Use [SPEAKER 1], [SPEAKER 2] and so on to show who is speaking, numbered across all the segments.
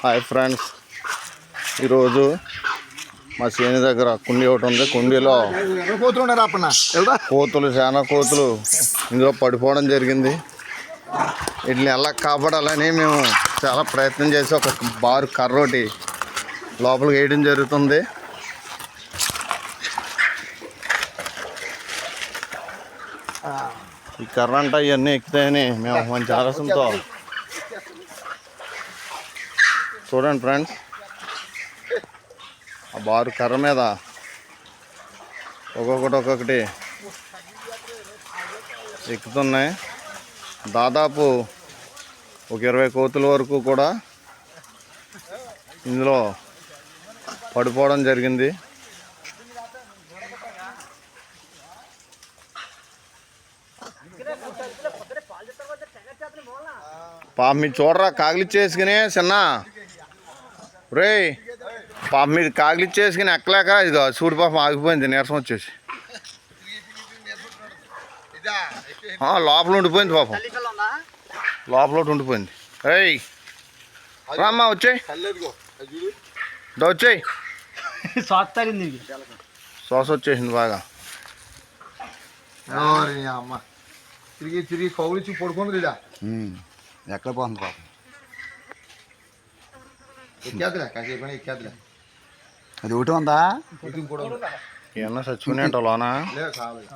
[SPEAKER 1] Hi friends, ఈరోజు మా చేను దగ్గర కుండీ ఒకటి ఉంది. కుండీలో కోతులు, చాలా కోతులు ఇందులో పడిపోవడం జరిగింది. వీటిని ఎలా కాపాడాలని మేము చాలా ప్రయత్నం చేసి ఒక బారు కర్రోటి లోపలికి వేయడం జరుగుతుంది. ఈ కర్ర అంట ఇవన్నీ ఎక్కుతాయని మేము మంచి ఆలోచనతో చూడండి ఫ్రెండ్స్, ఆ బారు కర్ర మీద ఒక్కొక్కటి ఎక్కుతున్నాయి. దాదాపు ఒక 20 కోతుల వరకు కూడా ఇందులో పడిపోవడం జరిగింది. పాప మీరు చూడరా, కాగిలిచ్చేసుకుని చిన్న రే పాప మీరు కాగిలిచ్చేసుకుని ఎక్కలేక ఇదిగో చూడు పాపం ఆగిపోయింది, నీరసం వచ్చేసి లోపల ఉండిపోయింది. పాపం లోపల ఉండిపోయింది. ఏయ్ రామ్మా, వచ్చాయి వచ్చాయి. శ్వాస వచ్చేసింది బాగా.
[SPEAKER 2] అమ్మ తిరిగి కౌలిచ్చి పడుకుంది.
[SPEAKER 3] ఎక్కడ పోతుంది పాపం.
[SPEAKER 2] ఎక్కేదిలే కాసేపు ఎక్కేదిలే.
[SPEAKER 3] అది ఒకటి ఉందా?
[SPEAKER 1] ఏమన్నా చచ్చుకునే లోనా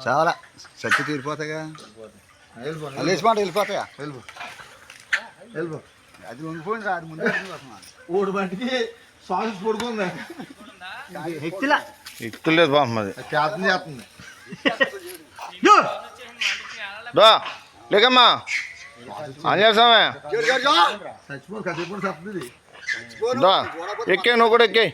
[SPEAKER 3] చాలా చచ్చి తీరిపోతాయిగా. లేచిమాట వెళ్ళిపోతాయా?
[SPEAKER 2] వెళ్ళిపో.
[SPEAKER 3] అది ఉండిపోయింది. అది ముందే
[SPEAKER 2] ఓడి బంటికి శ్వాస పడుకుంది.
[SPEAKER 1] ఎక్కులేదు పాపం. అది
[SPEAKER 2] చేస్తుంది
[SPEAKER 1] దా లేకమ్మా ఆంజనేయస్వామి
[SPEAKER 2] చచ్చిపో కాసేపు చెప్తుంది.
[SPEAKER 1] దా ఎక్కే, నువ్వు కూడా ఎక్కే.